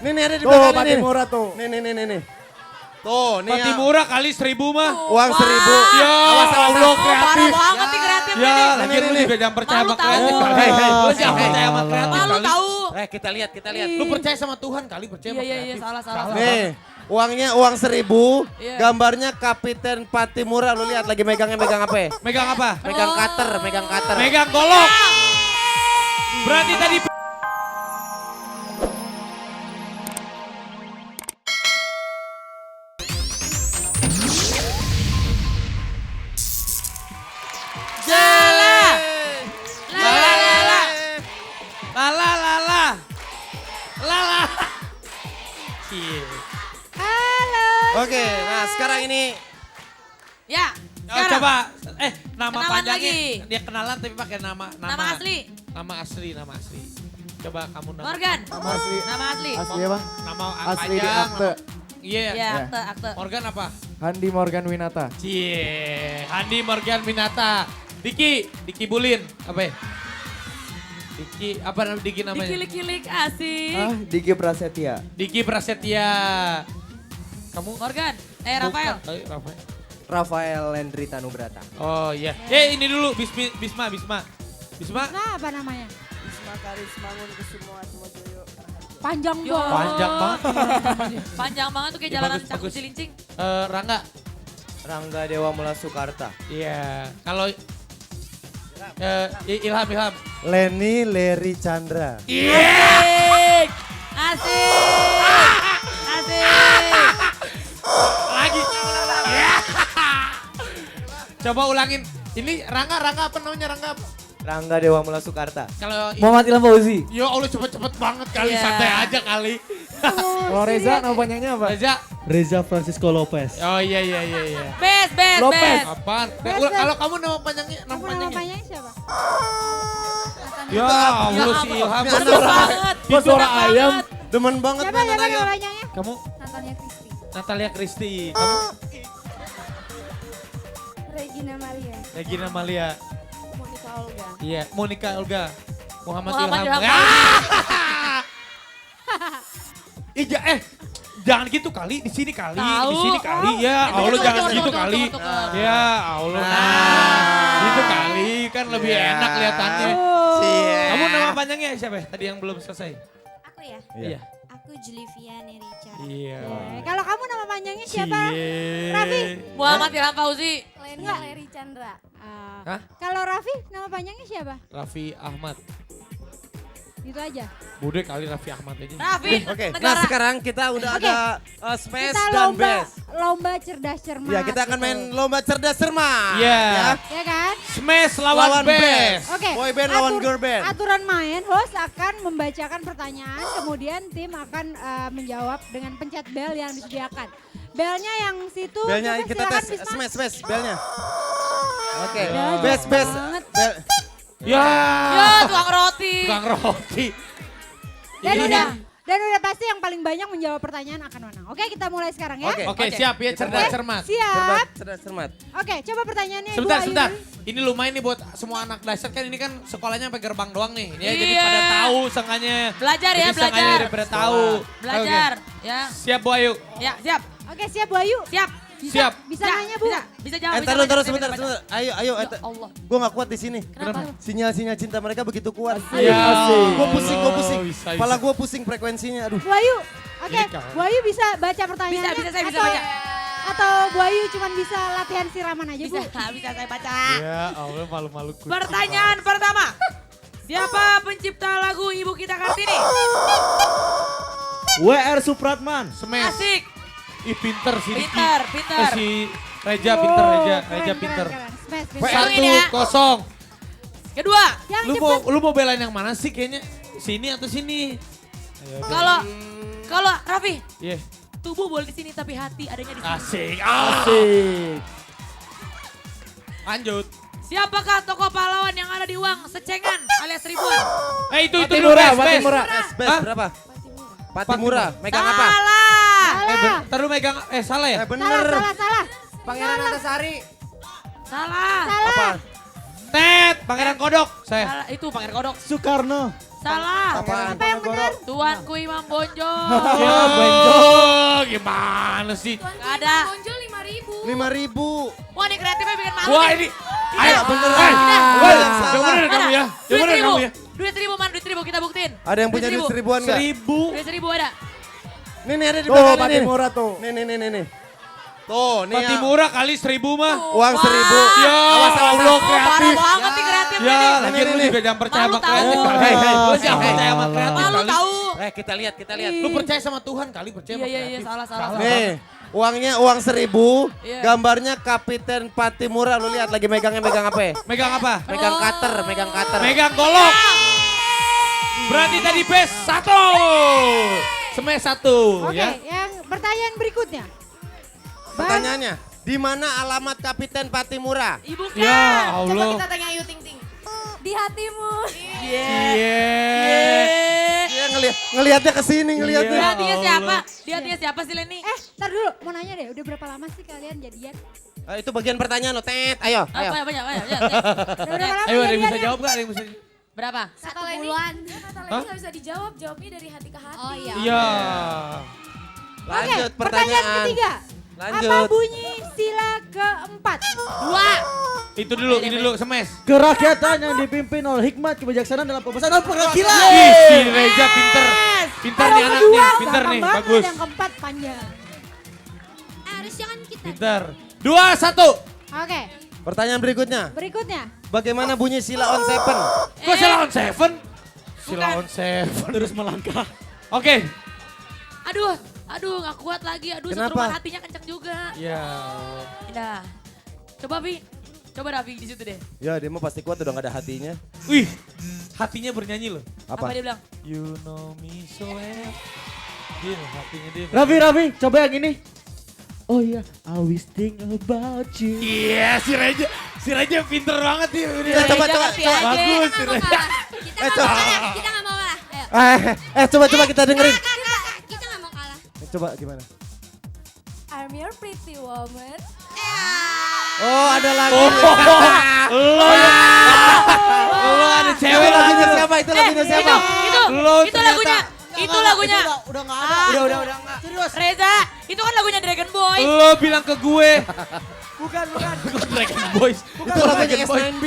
Nih ada di Tuh, belakang Pati nih. Murah tuh. Nih. Tuh, nih Pati ya. murah kali 1.000 mah. Uang 1.000. Ya Allah Parah kreatif. banget nih kreatifnya Ya, nih. lagi lu juga jangan percaya Malu sama tahu. kreatif kali. Hei, Lu hei. jangan percaya sama kreatif Malu kali. tahu. Kita lihat. Lu percaya sama Tuhan kali, percaya sama Iya, kreatif. salah. Nih, uangnya uang 1.000. Iya. Gambarnya Kapiten Pati Murah. Lu lihat lagi megang apa ya? Megang apa? Megang cutter. Megang golok. Berarti tadi Salah. Lala. Cie. Oke, nah sekarang ini Ya, Oh, sekarang. coba nama Kenalan panjangnya lagi. dia kenalan tapi pakai nama Nama asli. Nama asli. Coba kamu nama. Morgan. Nama asli. Nama asli. Asli ya bang? Nama Asli di panjang. akte. Iya. Ya, akte. Morgan apa? Handi Morgan Winata. Cie, Handi Morgan Minata. Diki Bulin, apa ya? Diki, apa namanya Diki namanya? Dikilik-kilik asik. Diki Prasetya. Diki Prasetya. Kamu? Morgan. Rafael. Bukan, Rafael. Rafael Landry Tanubrata. Oh iya. Ini dulu Bisma. Nah, apa namanya? Bisma Karismangun Kusumo Atmojoyo. Panjang Yo. banget. Panjang banget. Panjang banget tuh kayak Ya, jalanan bagus, Cakung bagus. Cilincing. Rangga. Rangga Dewa Mula Soekarta. Iya. Kalau Ilham. Leni Leri Chandra. Asik. Asik. Lagi. Coba ulangin. Ini Rangga apa namanya Rangga? Rangga Dewa Mula Soekarta. Kalau Muhammad Ilham Fauzi. ya Allah cepet banget kali, Iya. santai aja kali. Kalau Reza nama panjangnya apa? Reza. Reza Francisco Lopez. Oh iya. Best. Lopez. Apaan? Kalau kamu nama panjangnya, Kamu nama panjangnya siapa? Ya Allah si Ilham. Seru banget. Kok suara Enak ayam? banget. demen banget Siapa mainan nama ayam. panjangnya? Kamu Natalia Christy. Natalia Christy. Kamu Regina Maria. Regina Malia. Monica Olga. Iya, Monica Olga. Muhammad Muhammad Ilham. Ilham. Jangan gitu kali, di sini kali, Tahu. di sini kali. Ya, Allah Tuker, jangan tuker, gitu tuker, kali. tuker, tuker. Ya, Allah. Gitu kali kan lebih Iya. enak kelihatannya. Cie. Kamu nama panjangnya siapa? Tadi yang belum selesai. Aku ya? Iya. Aku Julivia Nerica. Iya. Kalau kamu nama panjangnya siapa? Cie. Raffi. Muhammad Ilham Fauzi. Leni Leri Chandra. Hah? Kalau Raffi nama panjangnya siapa? Raffi Ahmad. Gitu aja. Bude kali Raffi Ahmad aja. Raffi. Oke, nah Negara. sekarang kita udah Oke. ada Space Kita dan lomba Best. cerdas cermat. Ya, kita akan gitu. main lomba cerdas cermat. Iya. Ya kan? Smash lawan Best. Oke. Boy band lawan girl band. Aturan main, host akan membacakan pertanyaan, kemudian tim akan menjawab dengan pencet bel yang disediakan. Belnya yang situ, Belnya coba kita silakan tes, Bisma. smash belnya. Oke, Ya, best. jauh banget. Bel. Ya. Ya, tukang roti. Tukang roti. Dan Ini udah pasti yang paling banyak menjawab pertanyaan akan menang. Oke, kita mulai sekarang ya. Oke. Oke, siap ya cerdas cermat. Siap. Cerdas cermat. Oke, coba pertanyaannya Ibu Sebentar. Ayuri. Ini lumayan nih buat semua anak dasar kan ini kan sekolahnya sampai gerbang doang nih. Ya, jadi Iya. pada tahu sengaja. Belajar ya, Jadi sengaja belajar. daripada tahu. Belajar. Ya. Oke. Siap Bu Ayu. Ya, siap. Oke, siap Bu Ayu. Siap. Siap. Bisa nanya Bu? Bisa jawab. bisa Taruh baca, sebentar. bisa baca. Ayo. Ya Allah. Gue gak kuat di sini. Kenapa? Sinyal cinta mereka begitu kuat. Ya, Gue pusing. Bisa. Kepala gue pusing frekuensinya. Aduh. Bu Ayu. Oke, Ini kan. Bu Ayu bisa baca pertanyaannya? Bisa, saya bisa atau, baca. Atau Bu Ayu cuma bisa latihan siraman aja Bu? Bisa saya baca. Ya Allah malu-malu kucing. Pertanyaan pertama. Siapa pencipta lagu Ibu Kita Kartini? WR Supratman. Smash. Asik. Ih pinter sih. Diki. Pinter. Si Reja pinter, Reja keren, pinter. keren. Smash, Wah, smash. Hitungin ya. 1-0. Kedua. Yang Lu cepet. mau belain yang mana sih kayaknya? Sini atau sini? Kalau Raffi, Iya. tubuh boleh di sini tapi hati adanya di sini. Asik. Asik. Lanjut. Siapakah tokoh pahlawan yang ada di uang secengan alias ribuan? Itu Pati dulu Murah, best, Pati best. Murah. Best Hah? berapa? Pati Murah. Megang apa? Salah. Taruh megang, salah ya? Bener. Salah. Pangeran Antasari. Salah. Salah. Apa? Tet, Pangeran Kodok. Saya. Salah, itu Pangeran Kodok. Soekarno. Salah. Apaan? Apa yang benar? Tuanku Imam Bonjol. Oh, gimana sih? Gak ada. Bonjol 5.000. 5.000. Wah, ini kreatifnya bikin malu. Wah nih. ini. Tidak. Ayo beneran. Hey, Tidak. hey, Yang salah. yang bener kamu ya. Yang Duit bener seribu. kamu ya. Duit seribu, man. Duit seribu, kita buktiin. Ada yang punya duit seribuan nggak? 1.000. Duit seribu ada. Nih ada di Tuh, belakang Pati nih. Murah tuh. Nih. Tuh, nih Pati ya. murah kali 1.000 mah. Uang 1.000. Ya Allah kreatif. Parah banget nih kreatifnya Ya, nih. lagian lu juga jangan percaya Malu sama kreatif. tahu. kali. Hey, lu jangan Alah. percaya sama kreatif Malu kali. tahu. Kita lihat. Lu percaya sama Tuhan kali, percaya sama Iya, kreatif. salah. Nih, uangnya uang 1.000. Iya. Gambarnya Kapiten Patimura. Lu lihat lagi megang apa ya? Megang apa? Megang cutter. Megang golok. Berarti tadi best 1. Smash 1 Oke, ya. yang pertanyaan berikutnya. Pertanyaannya, di mana alamat Kapiten Patimura? Ibu kan. Ya Coba Allah. kita tanya Ayu Ting Ting. Di hatimu. Iya. Dia ngelihatnya ke sini Di ngelihatnya. hatinya siapa? Di hatinya siapa sih Leni? Ntar dulu, mau nanya deh, udah berapa lama sih kalian jadian? Itu bagian pertanyaan lo, Tet. Ayo. Banyak. Udah berapa lama Ayo ada yang bisa jadiannya? jawab gak? Ada yang bisa Berapa? Kata Leni, kata Leni Hah? nggak bisa dijawab, jawabnya dari hati ke hati. Oh iya. Iya. Lanjut Oke, pertanyaan pertanyaan. ketiga. Apa Lanjut. bunyi sila keempat? 2. Itu dulu, ini dulu smash. Kerakyatan yang dipimpin oleh hikmat kebijaksanaan dalam pembebasan dan pengadilan. Ih, si Reza pinter. Pinter Kalau nih anak kedua, nih, pinter gampang nih, banget, bagus. yang keempat panjang. Harusnya kan kita. Pinter. 2, 1. Oke, Pertanyaan berikutnya. berikutnya. Bagaimana bunyi sila on seven? Kok sila on 7? Sila on 7. Terus melangkah. Oke. Aduh gak kuat lagi. Aduh Kenapa? setruman hatinya kenceng juga. Ya. Udah. Coba Bi. Coba Rafi di situ deh. Ya dia mah pasti kuat udah gak ada hatinya. Wih, hatinya bernyanyi loh. Apa Apa? dia bilang? You know me so well. Dia hatinya dia. Raffi, coba yang ini. Oh iya, I always think about you. Iya, si Reja pinter banget nih. Ya, coba. Bagus si Kita Reja. nggak mau kalah. Kita nggak mau kalah. Ayo. Coba kita dengerin. Kita nggak mau kalah. Coba gimana? I'm your pretty woman. Oh ada lagi. Lo ada Itu cewek lagunya lagi. siapa? Itu lagunya siapa? Lo Itu lagunya. Itu lagunya. Udah nggak ada. Udah enggak. Serius. Reza, itu kan lagunya Dragon Boy. Lo bilang ke gue. Bukan. Dragon Boys. Itu lagunya S9B.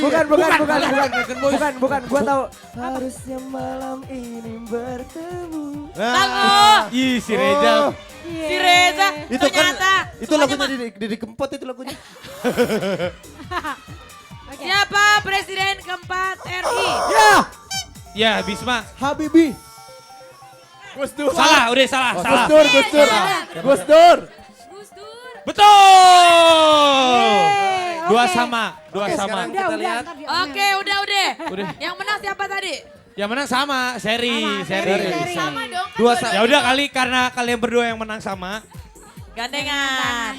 Bukan. Gua tahu. Harusnya malam ini bertemu. Nah, Ih, si Reja. Si Reza, itu kan ternyata. itu semuanya lagunya Didi Kempot itu lagunya. Siapa presiden keempat RI? Ya, Bisma. Habibi. Salah, udah salah. Salah. Gus Dur. Gus Dur. Betul. Yeay, Dua oke. sama, dua Oke, sama. sekarang Udah, kita lihat. ntar diomel. Oke, udah. Udah. Yang menang siapa tadi? Yang menang sama, Seri. Sama, Seri. Seri. Sama dong. Kan Dua dua-duanya. Ya udah kali karena kalian berdua yang menang sama. Gandengan.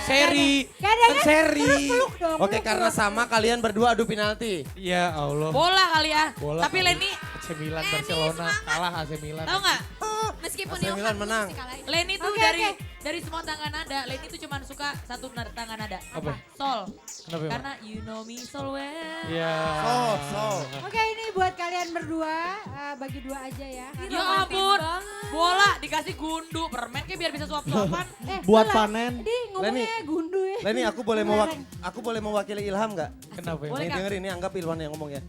Seri. Gandengan, Kan Seri. terus peluk dong. Oke, peluk, karena peluk. sama kalian berdua adu penalti. Ya Allah. Bola kali ya. Bola Tapi kali. Leni, AC Milan Barcelona kalah AC Milan. tahu nggak? Meskipun AC Milan menang. Leni tuh Oke, dari oke. dari semua tangga nada, Leni tuh cuma suka satu tangga nada. Apa? Sol. Kenapa emang? Karena you know me so well. Ya. So. Oke, ini buat kalian berdua, bagi dua aja ya. Ya ampun, bola dikasih gundu, permen kayak biar bisa suap-suapan. Buat salah. panen. Di ngomongnya gundu ya. Leni, aku boleh mewakili Ilham nggak? Kenapa ya? Boleh, Nih Kak. dengerin ini anggap Ilham yang ngomong ya.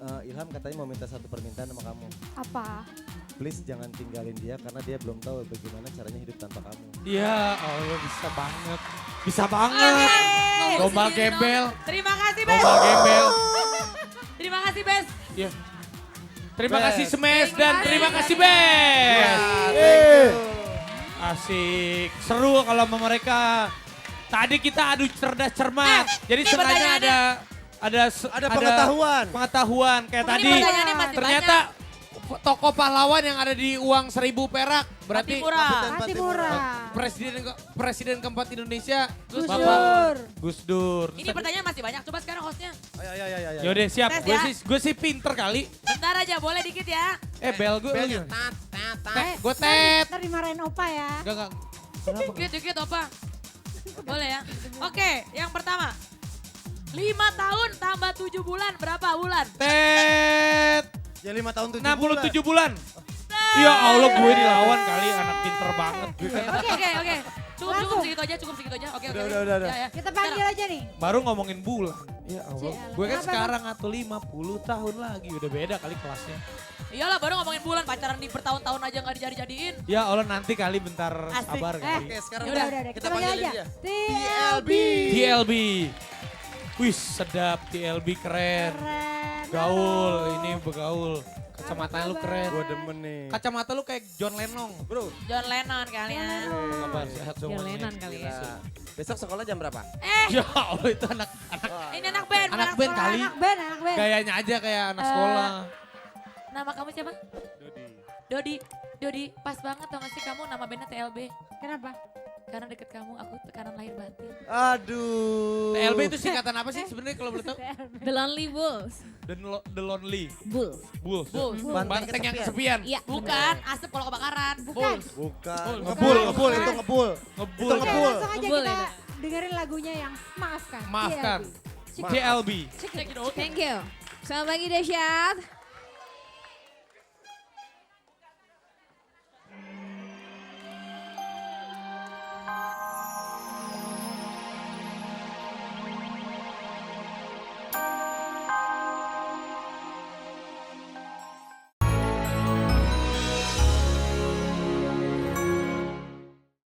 Ilham katanya mau minta satu permintaan sama kamu. Apa? Please jangan tinggalin dia karena dia belum tahu bagaimana caranya hidup tanpa kamu. Ya Allah bisa banget. Bisa banget. Gombal gembel. Terima kasih, Bes. Gombal gembel. Terima kasih, Bes. Ya. Terima Best. kasih Smash dan terima kasih Best. Asik. Seru kalau sama mereka. Tadi kita adu cerdas cermat. Jadi ini sebenarnya ada pengetahuan. Pengetahuan kayak Mungkin tadi. pertanyaannya masih Ternyata tokoh pahlawan yang ada di uang 1.000 perak. Berarti Patimura. Patimura. presiden keempat Indonesia Gus Bapak Dur. Gus Dur. Ini pertanyaan masih banyak. Coba sekarang hostnya. Ayo. Yaudah siap. Tes Gue ya. sih pinter kali. Bentar aja, boleh dikit ya. Bel gue. Belnya. Gue tet. Ntar dimarahin opa ya. Enggak. Dikit apa? Boleh ya. Oke, yang pertama. 5 tahun tambah 7 bulan berapa bulan? Tet. Ya 5 tahun 7 67 bulan. Ya Allah gue dilawan kali anak pinter banget. Gue kan Oke. Cukup Langsung. segitu aja, cukup segitu aja. Oke. Udah. Ya. Kita panggil aja nih. baru ngomongin bulan. Ya Allah. Cialah. Gue kan Kenapa, sekarang atau 50 tahun lagi. Udah beda kali kelasnya. Iyalah baru ngomongin bulan, pacaran di bertahun-tahun aja nggak dijadi-jadiin. Ya Allah nanti kali bentar Asik. sabar kali. Oke, sekarang Udah. Kita panggil aja. TLB. TLB. Wih sedap TLB keren. Keren. Gaul, ini begaul. Kacamatanya lu keren. Gue demen nih. Kacamata lu kayak John Lennon. Bro, John Lennon kalian. Kabar sehat John semuanya. Lennon kali ya. besok sekolah jam berapa? Ya Allah itu anak Ini anak band, bukan anak band sekolah. kali. Anak band. Gayanya aja kayak anak sekolah. Nama kamu siapa? Dodi, pas banget tau gak sih kamu nama bandnya TLB? Kenapa? Karena deket kamu, aku tekanan lahir batin. Aduh. TLB itu singkatan apa sih sebenarnya kalau boleh tahu? The Lonely Bulls. The Lonely Bulls. Bulls. Banteng Banteng yang kesepian. kesepian. Iya, bukan. Asap kalau kebakaran. Bukan. Bukan. Ngebul. Ngebul itu ngebul. Ngebul. Itu Oke, ngebul. langsung aja Ngebul kita ya. dengerin lagunya yang Maafkan. Maafkan. TLB. TLB. Check it out. Thank you. Selamat pagi Dasyat.